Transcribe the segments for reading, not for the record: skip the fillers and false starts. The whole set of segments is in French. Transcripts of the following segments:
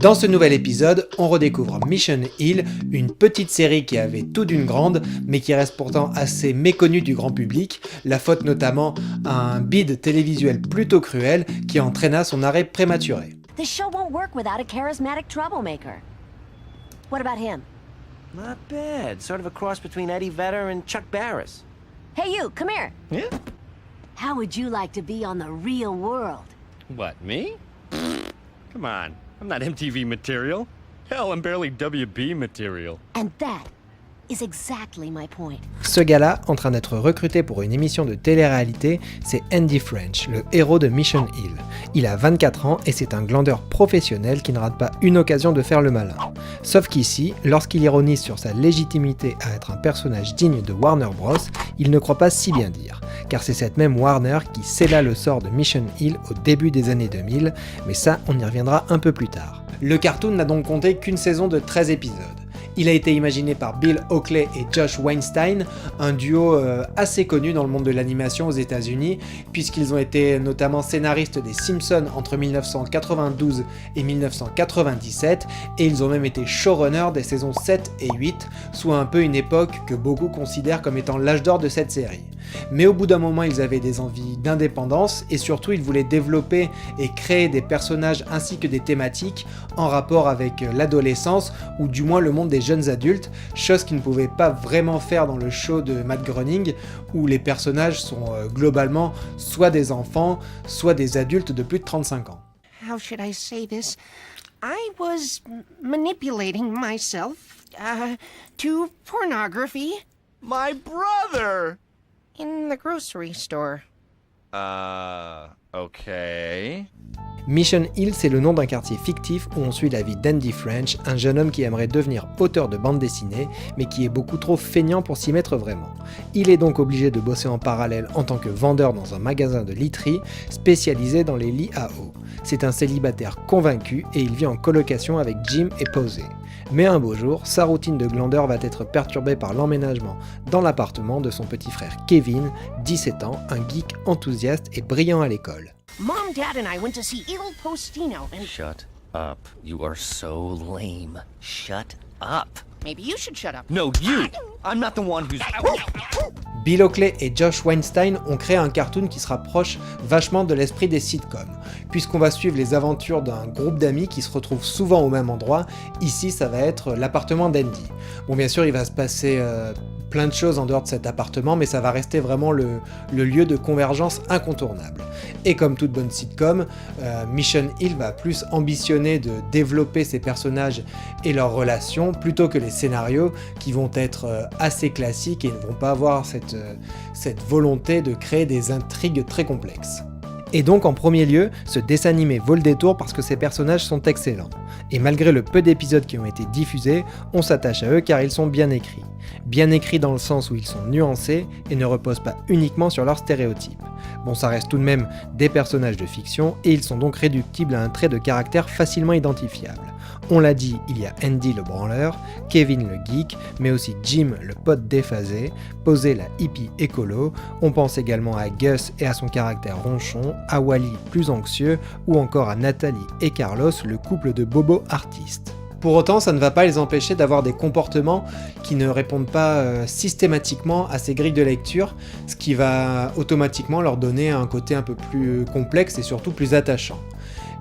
Dans ce nouvel épisode, on redécouvre Mission Hill, une petite série qui avait tout d'une grande, mais qui reste pourtant assez méconnue du grand public, la faute notamment à un bid télévisuel plutôt cruel qui entraîna son arrêt prématuré. The show won't work without a charismatic troublemaker. What about him? Not bad. Sort of a cross between Eddie Vedder and Chuck Barris. Hey you, come here. Yeah? How would you like to be on the real world? What, me? Come on, I'm not MTV material. Hell, I'm barely WB material. And that is exactly my point. Ce gars-là, en train d'être recruté pour une émission de télé-réalité, c'est Andy French, le héros de Mission Hill. Il a 24 ans et c'est un glandeur professionnel qui ne rate pas une occasion de faire le malin. Sauf qu'ici, lorsqu'il ironise sur sa légitimité à être un personnage digne de Warner Bros, il ne croit pas si bien dire, car c'est cette même Warner qui scella le sort de Mission Hill au début des années 2000, mais ça, on y reviendra un peu plus tard. Le cartoon n'a donc compté qu'une saison de 13 épisodes. Il a été imaginé par Bill Oakley et Josh Weinstein, un duo assez connu dans le monde de l'animation aux États-Unis, puisqu'ils ont été notamment scénaristes des Simpsons entre 1992 et 1997, et ils ont même été showrunners des saisons 7 et 8, soit un peu une époque que beaucoup considèrent comme étant l'âge d'or de cette série. Mais au bout d'un moment, ils avaient des envies d'indépendance, et surtout ils voulaient développer et créer des personnages ainsi que des thématiques en rapport avec l'adolescence, ou du moins le monde des jeunes adultes, chose qu'ils ne pouvaient pas vraiment faire dans le show de Matt Groening, où les personnages sont globalement soit des enfants, soit des adultes de plus de 35 ans. How should I say this? I was manipulating myself to pornography My brother! in the grocery store. Okay. Mission Hill, c'est le nom d'un quartier fictif où on suit la vie d'Andy French, un jeune homme qui aimerait devenir auteur de bande dessinée, mais qui est beaucoup trop feignant pour s'y mettre vraiment. Il est donc obligé de bosser en parallèle en tant que vendeur dans un magasin de literie spécialisé dans les lits à eau. C'est un célibataire convaincu et il vit en colocation avec Jim et Posey. Mais un beau jour, sa routine de glandeur va être perturbée par l'emménagement dans l'appartement de son petit frère Kevin, 17 ans, un geek enthousiaste et brillant à l'école. Mom, Dad, and I went to see Il Postino, and Shut up. You are so lame. Shut up. maybe you should shut up. No, you! I'm not the one who's... Bill Oakley et Josh Weinstein ont créé un cartoon qui se rapproche vachement de l'esprit des sitcoms, puisqu'on va suivre les aventures d'un groupe d'amis qui se retrouvent souvent au même endroit. Ici, ça va être l'appartement d'Andy. Bon, bien sûr, il va se passer plein de choses en dehors de cet appartement, mais ça va rester vraiment le lieu de convergence incontournable. Et comme toute bonne sitcom, Mission Hill va plus ambitionner de développer ses personnages et leurs relations plutôt que les scénarios qui vont être assez classiques et ne vont pas avoir cette volonté de créer des intrigues très complexes. Et donc en premier lieu, ce dessin animé vaut le détour parce que ses personnages sont excellents. Et malgré le peu d'épisodes qui ont été diffusés, on s'attache à eux car ils sont bien écrits. Bien écrits dans le sens où ils sont nuancés et ne reposent pas uniquement sur leurs stéréotypes. Bon, ça reste tout de même des personnages de fiction et ils sont donc réductibles à un trait de caractère facilement identifiable. On l'a dit, il y a Andy le branleur, Kevin le geek, mais aussi Jim le pote déphasé, Posey la hippie écolo, on pense également à Gus et à son caractère ronchon, à Wally plus anxieux, ou encore à Nathalie et Carlos, le couple de bobos artistes. Pour autant, ça ne va pas les empêcher d'avoir des comportements qui ne répondent pas systématiquement à ces grilles de lecture, ce qui va automatiquement leur donner un côté un peu plus complexe et surtout plus attachant.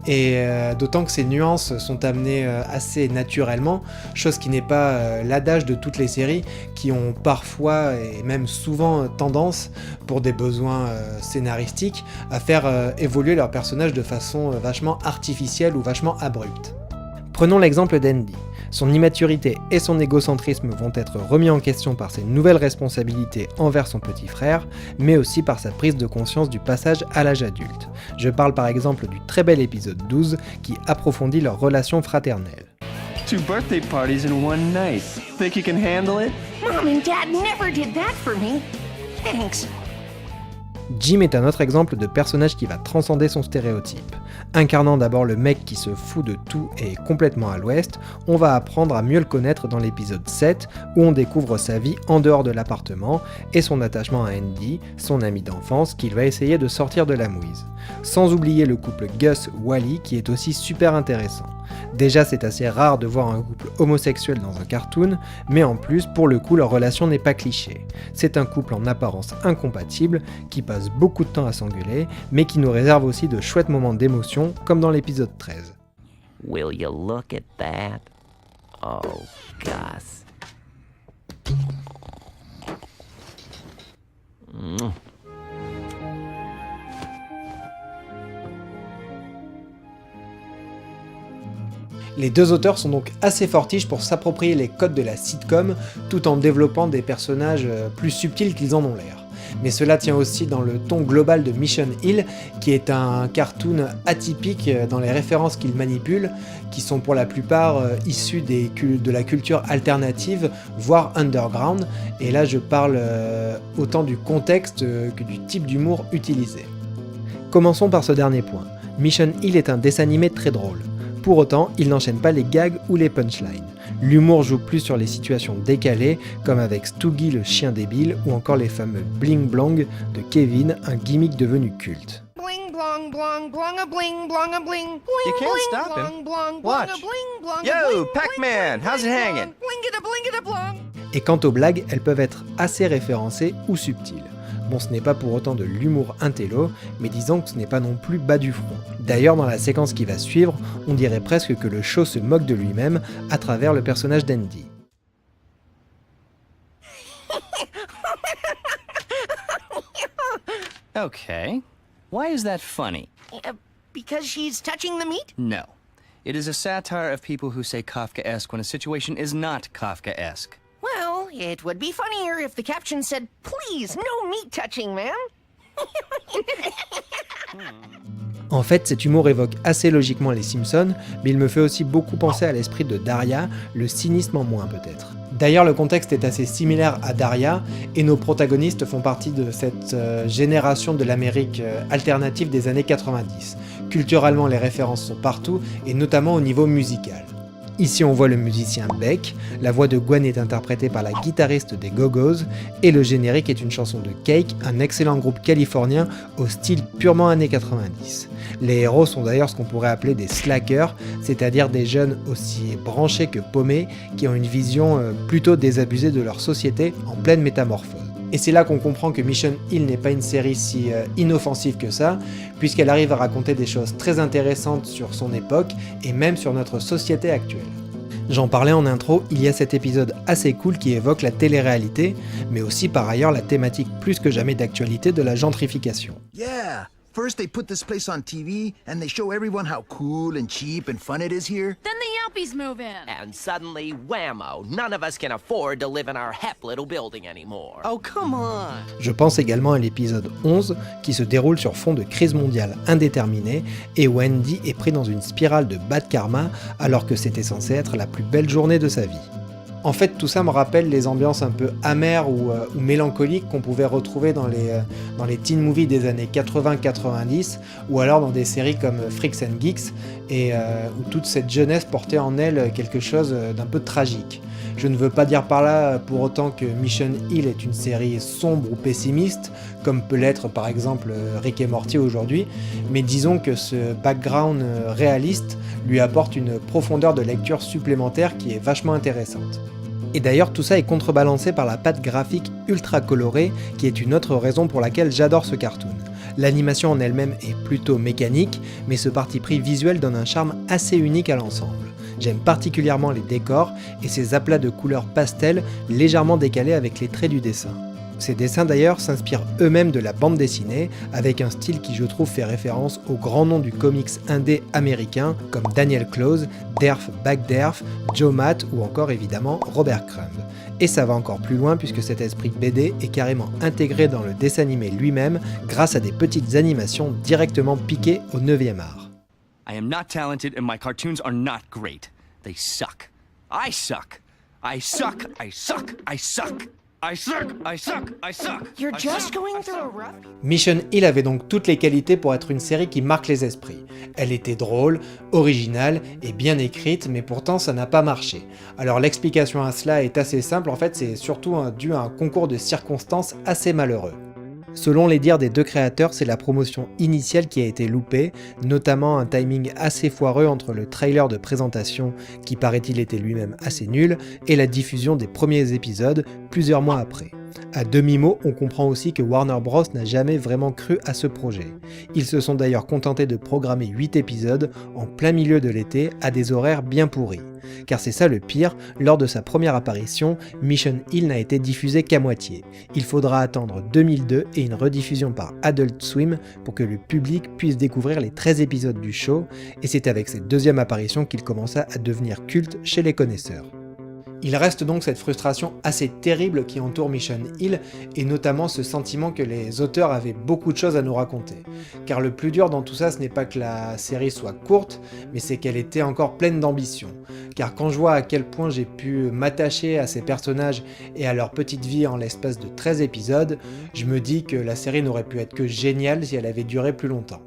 Et d'autant que ces nuances sont amenées assez naturellement, chose qui n'est pas l'adage de toutes les séries qui ont parfois et même souvent tendance, pour des besoins scénaristiques, à faire évoluer leurs personnages de façon vachement artificielle ou vachement abrupte. Prenons l'exemple d'Andy. Son immaturité et son égocentrisme vont être remis en question par ses nouvelles responsabilités envers son petit frère, mais aussi par sa prise de conscience du passage à l'âge adulte. Je parle par exemple du très bel épisode 12 qui approfondit leur relation fraternelle. 2 birthday parties in one night. Think you can handle it? Mom and Dad never did that for me. Thanks. Jim est un autre exemple de personnage qui va transcender son stéréotype. Incarnant d'abord le mec qui se fout de tout et est complètement à l'ouest, on va apprendre à mieux le connaître dans l'épisode 7 où on découvre sa vie en dehors de l'appartement et son attachement à Andy, son ami d'enfance qu'il va essayer de sortir de la mouise. Sans oublier le couple Gus-Wally qui est aussi super intéressant. Déjà c'est assez rare de voir un couple homosexuel dans un cartoon, mais en plus pour le coup leur relation n'est pas cliché. C'est un couple en apparence incompatible qui passe beaucoup de temps à s'engueuler, mais qui nous réserve aussi de chouettes moments d'émotion comme dans l'épisode 13. Will you look at that? Oh, Gus. Les deux auteurs sont donc assez fortiches pour s'approprier les codes de la sitcom tout en développant des personnages plus subtils qu'ils en ont l'air. Mais cela tient aussi dans le ton global de Mission Hill, qui est un cartoon atypique dans les références qu'il manipule, qui sont pour la plupart issues de la culture alternative, voire underground, et là je parle autant du contexte que du type d'humour utilisé. Commençons par ce dernier point. Mission Hill est un dessin animé très drôle. Pour autant, il n'enchaîne pas les gags ou les punchlines. L'humour joue plus sur les situations décalées, comme avec Stoogie le chien débile, ou encore les fameux bling blong de Kevin, un gimmick devenu culte. Bling blong blong blong a bling blong a bling. You Bling, can't bling, stop blong, him. blong, blong, Watch. a bling, blong, a Yo, bling, Pac-Man, bling, how's it bling, hanging? blong, blong. Et quant aux blagues, elles peuvent être assez référencées ou subtiles. Bon, ce n'est pas pour autant de l'humour intello, mais disons que ce n'est pas non plus bas du front. D'ailleurs, dans la séquence qui va suivre, on dirait presque que le show se moque de lui-même à travers le personnage d'Andy. Okay. Why is that funny? Because she's touching the meat? No. It is a satire of people who say Kafkaesque when a situation is not Kafkaesque. Well, it would be funnier if the caption said, "Please, no meat touching, ma'am." En fait, cet humour évoque assez logiquement les Simpsons, mais il me fait aussi beaucoup penser à l'esprit de Daria, le cynisme en moins peut-être. D'ailleurs, le contexte est assez similaire à Daria, et nos protagonistes font partie de cette génération de l'Amérique alternative des années 90. Culturellement, les références sont partout, et notamment au niveau musical. Ici on voit le musicien Beck, la voix de Gwen est interprétée par la guitariste des Go-Go's, et le générique est une chanson de Cake, un excellent groupe californien au style purement années 90. Les héros sont d'ailleurs ce qu'on pourrait appeler des slackers, c'est-à-dire des jeunes aussi branchés que paumés, qui ont une vision plutôt désabusée de leur société en pleine métamorphose. Et c'est là qu'on comprend que Mission Hill n'est pas une série si inoffensive que ça, puisqu'elle arrive à raconter des choses très intéressantes sur son époque et même sur notre société actuelle. J'en parlais en intro, il y a cet épisode assez cool qui évoque la télé-réalité, mais aussi par ailleurs la thématique plus que jamais d'actualité de la gentrification. Yeah. First they put this place on TV and they show everyone how cool and cheap and fun it is here. Then the Yelpies move in. And suddenly, whammo, none of us can afford to live in our hep little building anymore. Oh, come on! Je pense également à l'épisode 11 qui se déroule sur fond de crise mondiale indéterminée et où Andy est pris dans une spirale de bad karma alors que c'était censé être la plus belle journée de sa vie. En fait, tout ça me rappelle les ambiances un peu amères ou mélancoliques qu'on pouvait retrouver dans les teen movies des années 80-90 ou alors dans des séries comme Freaks and Geeks et où toute cette jeunesse portait en elle quelque chose d'un peu tragique. Je ne veux pas dire par là pour autant que Mission Hill est une série sombre ou pessimiste, comme peut l'être par exemple Rick et Morty aujourd'hui, mais disons que ce background réaliste lui apporte une profondeur de lecture supplémentaire qui est vachement intéressante. Et d'ailleurs tout ça est contrebalancé par la patte graphique ultra colorée qui est une autre raison pour laquelle j'adore ce cartoon. L'animation en elle-même est plutôt mécanique, mais ce parti pris visuel donne un charme assez unique à l'ensemble. J'aime particulièrement les décors et ces aplats de couleurs pastel légèrement décalés avec les traits du dessin. Ces dessins d'ailleurs s'inspirent eux-mêmes de la bande dessinée, avec un style qui je trouve fait référence aux grands noms du comics indé américain comme Daniel Clowes, Derf Backderf, Joe Matt ou encore évidemment Robert Crumb. Et ça va encore plus loin puisque cet esprit BD est carrément intégré dans le dessin animé lui-même grâce à des petites animations directement piquées au 9e art. I am not talented and my cartoons are not great. They suck. I suck. I suck. I suck. I suck. I suck, I suck, I suck. You're I just suck, going I through a suck. rough... Mission Hill avait donc toutes les qualités pour être une série qui marque les esprits. Elle était drôle, originale et bien écrite, mais pourtant ça n'a pas marché. Alors l'explication à cela est assez simple, en fait c'est surtout dû à un concours de circonstances assez malheureux. Selon les dires des deux créateurs, c'est la promotion initiale qui a été loupée, notamment un timing assez foireux entre le trailer de présentation, qui paraît-il était lui-même assez nul, et la diffusion des premiers épisodes, plusieurs mois après. À demi-mot, on comprend aussi que Warner Bros n'a jamais vraiment cru à ce projet. Ils se sont d'ailleurs contentés de programmer 8 épisodes en plein milieu de l'été à des horaires bien pourris. Car c'est ça le pire, lors de sa première apparition, Mission Hill n'a été diffusé qu'à moitié. Il faudra attendre 2002 et une rediffusion par Adult Swim pour que le public puisse découvrir les 13 épisodes du show, et c'est avec cette deuxième apparition qu'il commença à devenir culte chez les connaisseurs. Il reste donc cette frustration assez terrible qui entoure Mission Hill, et notamment ce sentiment que les auteurs avaient beaucoup de choses à nous raconter. Car le plus dur dans tout ça, ce n'est pas que la série soit courte, mais c'est qu'elle était encore pleine d'ambition. Car quand je vois à quel point j'ai pu m'attacher à ces personnages et à leur petite vie en l'espace de 13 épisodes, je me dis que la série n'aurait pu être que géniale si elle avait duré plus longtemps.